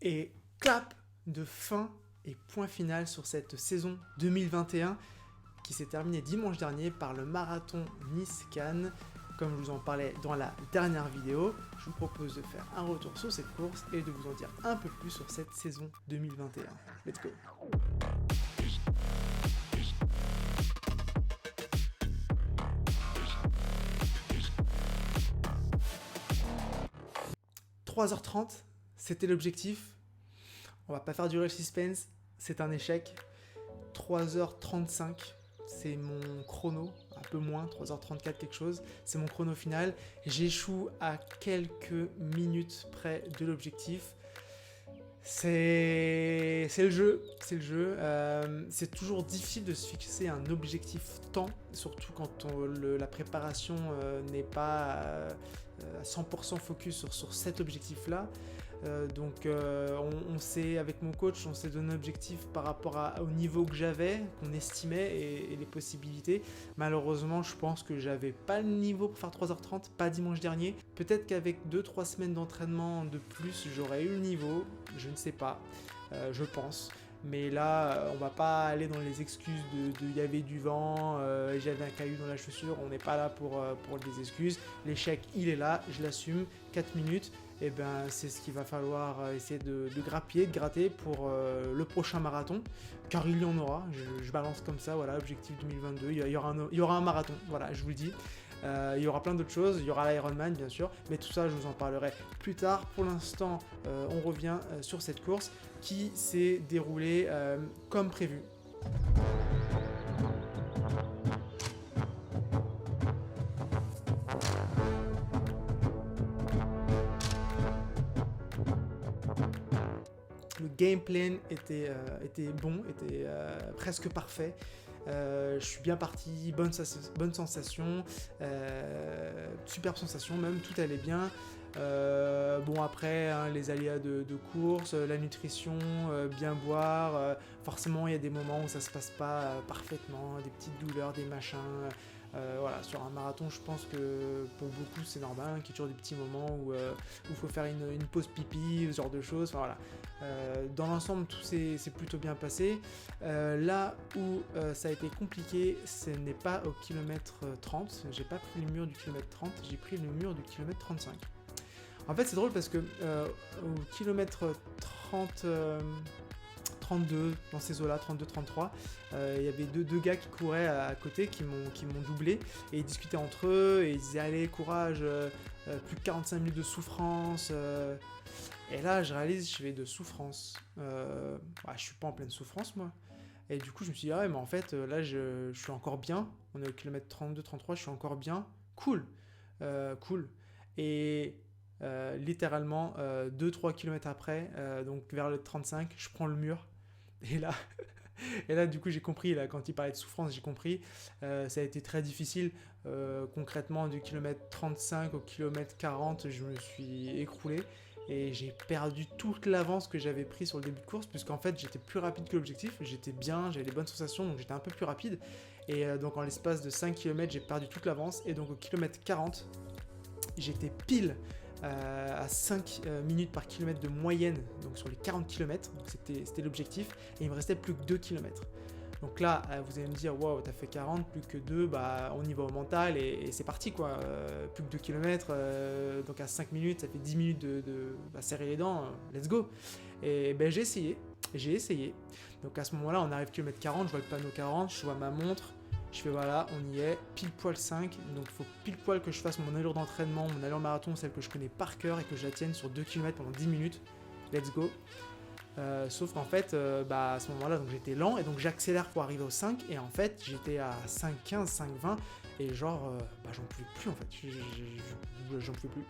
Et clap de fin et point final sur cette saison 2021 qui s'est terminée dimanche dernier par le marathon Nice-Cannes. Comme je vous en parlais dans la dernière vidéo, je vous propose de faire un retour sur cette course et de vous en dire un peu plus sur cette saison 2021. Let's go! 3h30, c'était l'objectif. On va pas faire durer le suspense, c'est un échec. 3h35, c'est mon chrono, un peu moins, 3h34 quelque chose, c'est mon chrono final. J'échoue à quelques minutes près de l'objectif. C'est le jeu, c'est toujours difficile de se fixer un objectif temps, surtout quand la préparation n'est pas à 100% focus sur cet objectif-là. Donc on s'est, avec mon coach, on s'est donné un objectif par rapport au niveau que j'avais, qu'on estimait et les possibilités. Malheureusement, je pense que j'avais pas le niveau pour faire 3h30, pas dimanche dernier. Peut-être qu'avec 2-3 semaines d'entraînement de plus, j'aurais eu le niveau, je ne sais pas, je pense. Mais là, on va pas aller dans les excuses de y avait du vent, j'avais un caillou dans la chaussure, on n'est pas là pour des excuses. L'échec, il est là, je l'assume, 4 minutes, et ben c'est ce qu'il va falloir essayer de grappiller, de gratter pour le prochain marathon, car il y en aura, je balance comme ça, voilà, objectif 2022, il y aura un marathon, voilà, je vous le dis. Il y aura plein d'autres choses, il y aura l'Ironman bien sûr, mais tout ça je vous en parlerai plus tard. Pour l'instant, on revient sur cette course qui s'est déroulée comme prévu. Le game plan était bon, était presque parfait. Je suis bien parti, bonne sensation, superbe sensation même, tout allait bien. Bon après, hein, les aléas de course, la nutrition, bien boire, forcément il y a des moments où ça se passe pas parfaitement, des petites douleurs, des machins. Voilà, sur un marathon, je pense que pour beaucoup c'est normal, qu'il y ait toujours des petits moments où il faut faire une pause pipi, ce genre de choses. Enfin, voilà. Dans l'ensemble, tout s'est plutôt bien passé. Là où ça a été compliqué, ce n'est pas au kilomètre 30. J'ai pas pris le mur du kilomètre 30, j'ai pris le mur du kilomètre 35. En fait, c'est drôle parce que au kilomètre 30... 32, dans ces eaux-là, 32-33, il y avait deux gars qui couraient à côté, qui m'ont doublé, et ils discutaient entre eux, et ils disaient « Allez, courage, plus de 45 minutes de souffrance Et là, je réalise, je vais de souffrance. Je suis pas en pleine souffrance, moi. Et du coup, je me suis dit « Ah ouais, mais en fait, là, je suis encore bien. On est au kilomètre 32-33, je suis encore bien. Cool. Cool. » Et littéralement, 2-3 km après, donc vers le 35, je prends le mur. Et là, du coup, j'ai compris, là, quand il parlait de souffrance, j'ai compris. Ça a été très difficile. Concrètement, du kilomètre 35 au kilomètre 40, je me suis écroulé. Et j'ai perdu toute l'avance que j'avais pris sur le début de course, puisqu'en fait, j'étais plus rapide que l'objectif. J'étais bien, j'avais des bonnes sensations, donc j'étais un peu plus rapide. Et donc, en l'espace de 5 km, j'ai perdu toute l'avance. Et donc, au kilomètre 40, j'étais pile à 5 minutes par kilomètre de moyenne, donc sur les 40 km, donc c'était l'objectif, et il me restait plus que 2 km. Donc là, vous allez me dire, waouh, t'as fait 40, plus que 2, bah on y va au mental, et c'est parti quoi, plus que 2 km, donc à 5 minutes, ça fait 10 minutes de serrer les dents, let's go. Et ben j'ai essayé, donc à ce moment-là, on arrive kilomètre 40, je vois le panneau 40, je vois ma montre, je fais voilà, on y est, pile poil 5, donc il faut pile poil que je fasse mon allure d'entraînement, mon allure marathon, celle que je connais par cœur et que je la tienne sur 2 km pendant 10 minutes. Let's go. Sauf qu'en fait, à ce moment-là, donc j'étais lent et donc j'accélère pour arriver au 5 et en fait, j'étais à 5,15, 5,20 et genre, j'en pouvais plus en fait, j'en pouvais plus.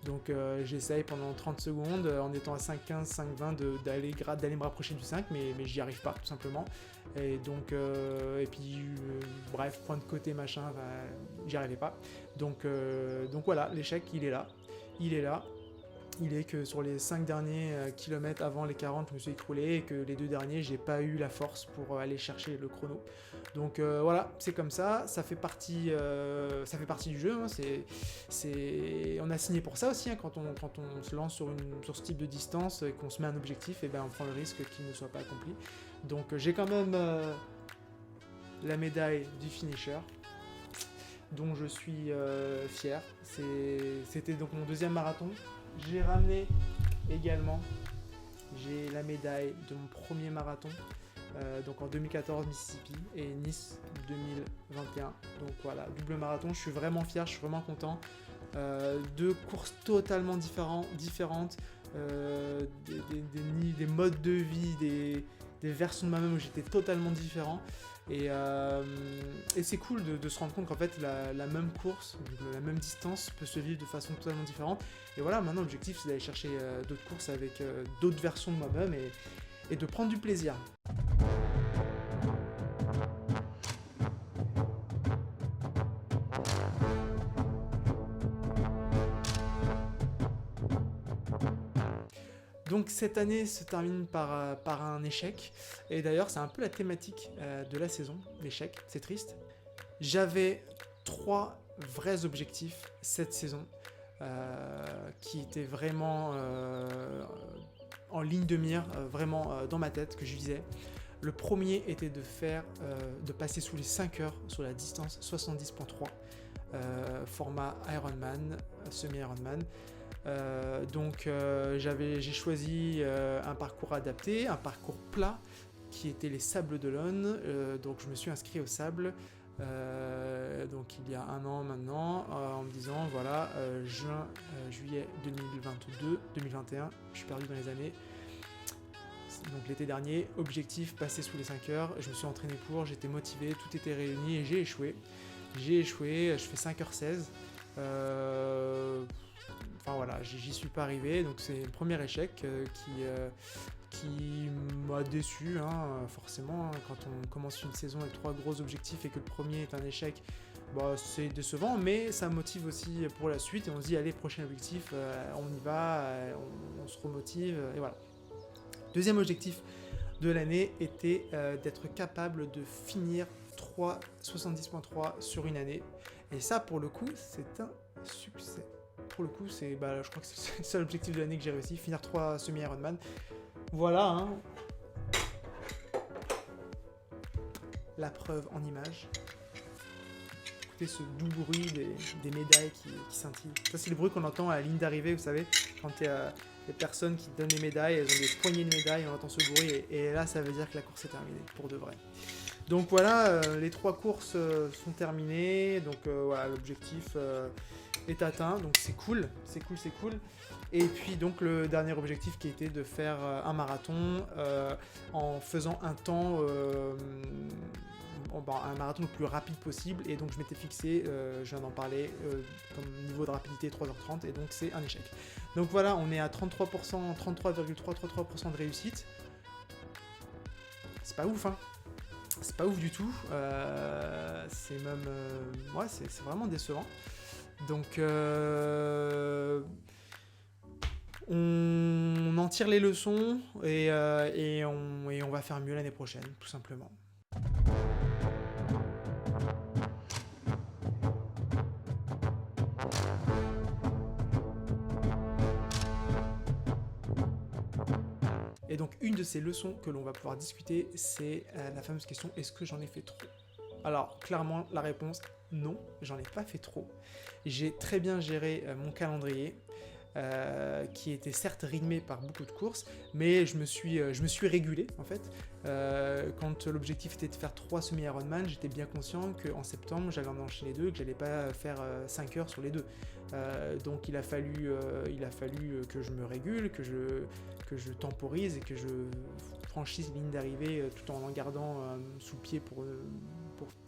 Donc j'essaye pendant 30 secondes en étant à 5,15, 5,20 d'aller me rapprocher du 5, mais j'y arrive pas tout simplement. Et donc, bref, point de côté machin, j'y arrivais pas. Donc voilà, l'échec il est là. il est que sur les 5 derniers kilomètres avant les 40, je me suis écroulé, et que les 2 derniers, j'ai pas eu la force pour aller chercher le chrono. Donc voilà, c'est comme ça fait partie du jeu, hein, on a signé pour ça aussi, hein, quand on se lance sur ce type de distance et qu'on se met un objectif, et ben on prend le risque qu'il ne soit pas accompli. Donc j'ai quand même la médaille du finisher, dont je suis fier. C'était donc mon 2e marathon. J'ai ramené également, j'ai la médaille de mon 1er marathon, donc en 2014 Mississippi et Nice 2021. Donc voilà, double marathon, je suis vraiment fier, je suis vraiment content. 2 courses totalement différentes, des modes de vie, des versions de moi-même où j'étais totalement différent. Et c'est cool de se rendre compte qu'en fait la même course, la même distance peut se vivre de façon totalement différente. Et voilà, maintenant l'objectif c'est d'aller chercher d'autres courses avec d'autres versions de moi-même et de prendre du plaisir. Donc cette année se termine par un échec, et d'ailleurs c'est un peu la thématique de la saison, l'échec, c'est triste. J'avais 3 vrais objectifs cette saison, qui étaient vraiment en ligne de mire, vraiment dans ma tête, que je visais. Le premier était de passer sous les 5 heures sur la distance 70.3, format Ironman, semi-Ironman. Donc j'ai choisi un parcours adapté, un parcours plat qui était les Sables d'Olonne. Donc je me suis inscrit au Sable donc il y a 1 an maintenant, en me disant voilà, juillet 2021, je suis perdu dans les années. Donc l'été dernier, objectif passer sous les 5 heures, je me suis entraîné pour, j'étais motivé, tout était réuni et j'ai échoué, je fais 5h16. Enfin voilà, j'y suis pas arrivé, donc c'est le premier échec qui m'a déçu, hein, forcément, hein, quand on commence une saison avec 3 gros objectifs et que le premier est un échec, bah, c'est décevant, mais ça motive aussi pour la suite, et on se dit allez, prochain objectif, on y va, on se remotive, et voilà. Deuxième objectif de l'année était d'être capable de finir 70.3 sur une année, et ça pour le coup c'est un succès. Pour le coup, je crois que c'est le seul objectif de l'année que j'ai réussi, finir 3 semi-Ironman. Voilà, hein. La preuve en image. Écoutez ce doux bruit des médailles qui scintillent. Ça, c'est le bruit qu'on entend à la ligne d'arrivée, vous savez, quand il y a des personnes qui donnent les médailles, elles ont des poignées de médailles, on entend ce bruit, et là, ça veut dire que la course est terminée, pour de vrai. Donc voilà, les 3 courses sont terminées, donc voilà, l'objectif est atteint, donc c'est cool. Et puis donc le dernier objectif qui était de faire un marathon en faisant un temps, un marathon le plus rapide possible, et donc je m'étais fixé, je viens d'en parler, comme niveau de rapidité 3h30, et donc c'est un échec. Donc voilà, on est à 33%, 33,333% de réussite. C'est pas ouf, hein. C'est pas ouf du tout, c'est même, ouais, c'est vraiment décevant. Donc on en tire les leçons, et on va faire mieux l'année prochaine, tout simplement. Et donc une de ces leçons que l'on va pouvoir discuter, c'est la fameuse question: est-ce que j'en ai fait trop ? Alors clairement la réponse, non, j'en ai pas fait trop. J'ai très bien géré mon calendrier, qui était certes rythmé par beaucoup de courses, mais je me suis régulé en fait. Quand l'objectif était de faire 3 semi-Ironman, j'étais bien conscient qu'en septembre j'allais en enchaîner 2 et que j'allais pas faire 5 heures sur les 2. Donc il a fallu que je me régule, que je temporise et que je franchisse les lignes d'arrivée tout en gardant sous le pied pour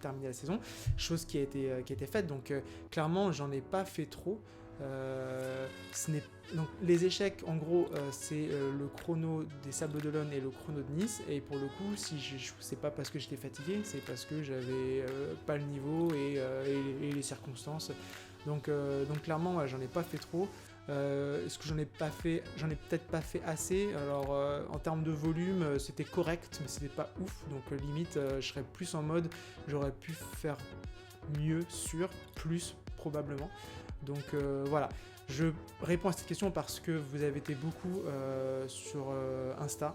terminer la saison, chose qui a été faite. Donc clairement j'en ai pas fait trop. Donc les échecs en gros c'est le chrono des Sables d'Olonne et le chrono de Nice, et pour le coup c'est pas parce que j'étais fatigué, c'est parce que j'avais pas le niveau et les circonstances, donc clairement ouais, j'en ai pas fait trop. Est-ce que j'en ai pas fait? J'en ai peut-être pas fait assez. Alors en termes de volume, c'était correct, mais c'était pas ouf. Donc limite, je serais plus en mode, j'aurais pu faire mieux sur plus probablement. Donc voilà. Je réponds à cette question parce que vous avez été beaucoup sur Insta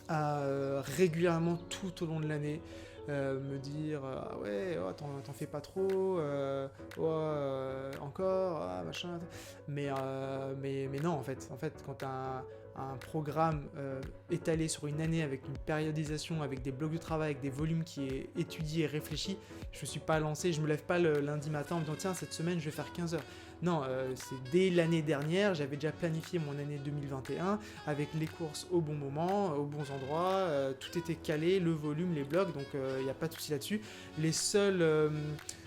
à régulièrement tout au long de l'année me dire ah ouais, oh, t'en fais pas trop, oh, encore, ah, machin. Mais non, en fait quand t'as un programme étalé sur une année avec une périodisation, avec des blocs de travail, avec des volumes qui est étudié et réfléchi, je me suis pas lancé, je me lève pas le lundi matin en me disant tiens, cette semaine je vais faire 15 heures. Non, c'est dès l'année dernière, j'avais déjà planifié mon année 2021 avec les courses au bon moment, aux bons endroits, tout était calé, le volume, les blocs, donc il n'y a pas de souci là-dessus. Les seules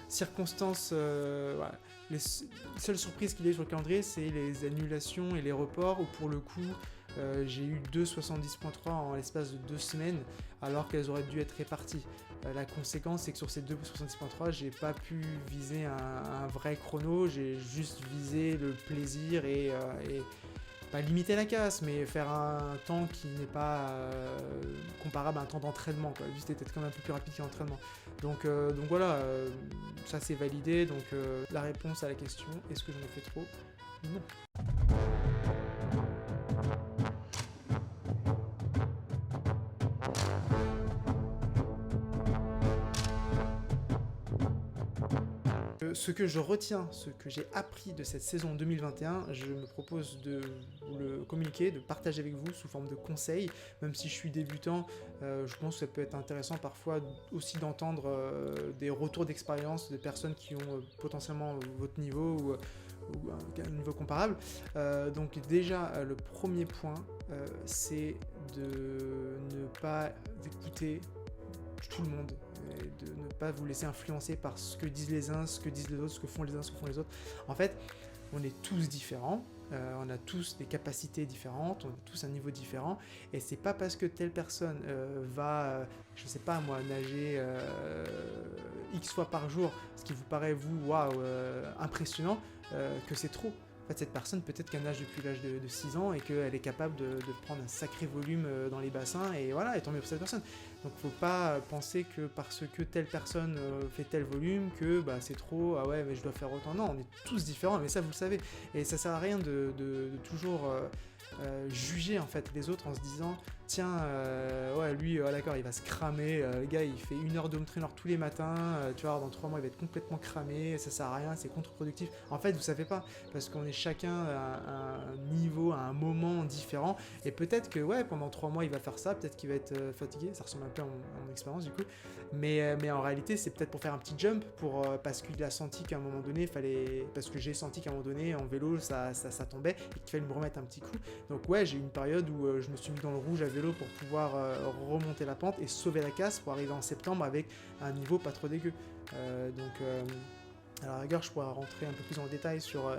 circonstances, voilà, les seules surprises qu'il y a eu sur le calendrier, c'est les annulations et les reports, où pour le coup, j'ai eu 2,70.3 en l'espace de 2 semaines, alors qu'elles auraient dû être réparties. La conséquence, c'est que sur ces 2,70.3, j'ai pas pu viser un vrai chrono, j'ai juste visé le plaisir et pas limiter la casse, mais faire un temps qui n'est pas comparable à un temps d'entraînement, quoi. Juste être quand même un peu plus rapide qu'un entraînement. Donc voilà, ça c'est validé. Donc la réponse à la question, est-ce que j'en ai fait trop? Non. Ce que je retiens, ce que j'ai appris de cette saison 2021, je me propose de vous le communiquer, de partager avec vous sous forme de conseils. Même si je suis débutant, je pense que ça peut être intéressant parfois aussi d'entendre des retours d'expérience de personnes qui ont potentiellement votre niveau ou un niveau comparable. Donc déjà, le premier point, c'est de ne pas écouter tout le monde, et de ne pas vous laisser influencer par ce que disent les uns, ce que disent les autres, ce que font les uns, ce que font les autres. En fait, on est tous différents, on a tous des capacités différentes, on a tous un niveau différent, et c'est pas parce que telle personne va, je sais pas moi, nager X fois par jour, ce qui vous paraît vous, waouh, impressionnant, que c'est trop. En fait, cette personne, peut-être qu'elle nage depuis l'âge de 6 ans et qu'elle est capable de prendre un sacré volume dans les bassins, et voilà, et tant mieux pour cette personne. Donc faut pas penser que parce que telle personne fait tel volume que bah, c'est trop, ah ouais mais je dois faire autant. Non, on est tous différents, mais ça vous le savez. Et ça sert à rien de toujours juger en fait les autres en se disant tiens ouais lui d'accord il va se cramer, le gars il fait 1 heure de home trainer tous les matins, tu vois dans 3 mois il va être complètement cramé, ça sert à rien, c'est contre-productif. En fait vous savez pas, parce qu'on est chacun à un niveau, à un moment différent, et peut-être que ouais pendant 3 mois il va faire ça, peut-être qu'il va être fatigué, ça ressemble un peu à mon expérience du coup, mais en réalité c'est peut-être pour faire un petit jump, parce qu'il a senti qu'à un moment donné parce que j'ai senti qu'à un moment donné en vélo ça tombait et qu'il fallait me remettre un petit coup. Donc ouais, j'ai eu une période où je me suis mis dans le rouge à vélo pour pouvoir remonter la pente et sauver la casse pour arriver en septembre avec un niveau pas trop dégueu. À la rigueur, je pourrais rentrer un peu plus en détail sur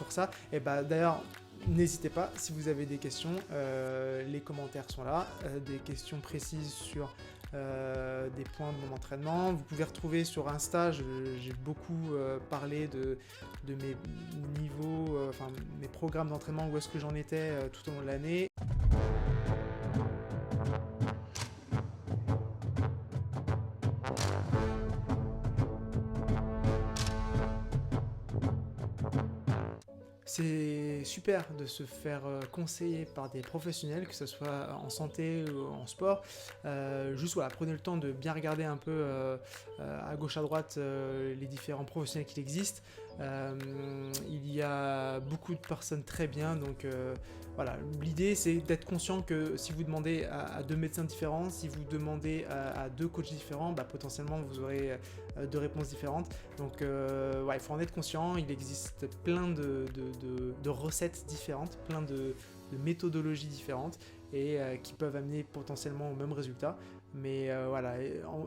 ça. Et bah d'ailleurs, n'hésitez pas, si vous avez des questions, les commentaires sont là, des questions précises sur des points de mon entraînement. Vous pouvez retrouver sur Insta, j'ai beaucoup parlé de mes niveaux, enfin mes programmes d'entraînement, où est-ce que j'en étais tout au long de l'année. C'est super de se faire conseiller par des professionnels, que ce soit en santé ou en sport. Juste voilà, prenez le temps de bien regarder un peu à gauche à droite les différents professionnels qui existent. Il y a beaucoup de personnes très bien, donc voilà, l'idée c'est d'être conscient que si vous demandez à 2 médecins différents, si vous demandez à 2 coachs différents, bah, potentiellement vous aurez 2 réponses différentes. Donc ouais, il faut en être conscient, il existe plein de recettes différentes, plein de méthodologies différentes, et qui peuvent amener potentiellement au même résultat. Mais voilà,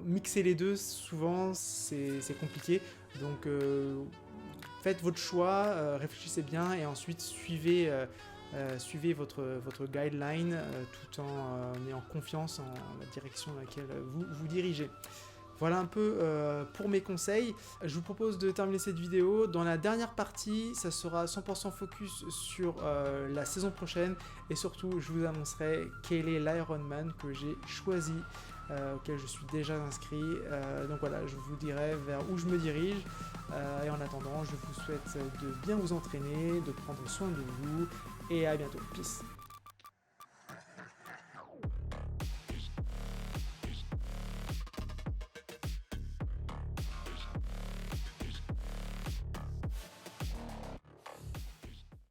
mixer les deux, souvent c'est compliqué. Donc faites votre choix, réfléchissez bien, et ensuite suivez votre guideline tout en ayant confiance en la direction dans laquelle vous vous dirigez. Voilà un peu pour mes conseils. Je vous propose de terminer cette vidéo. Dans la dernière partie, ça sera 100% focus sur la saison prochaine. Et surtout, je vous annoncerai quel est l'Ironman que j'ai choisi, auquel je suis déjà inscrit. Donc voilà, je vous dirai vers où je me dirige. Et en attendant, je vous souhaite de bien vous entraîner, de prendre soin de vous. Et à bientôt. Peace.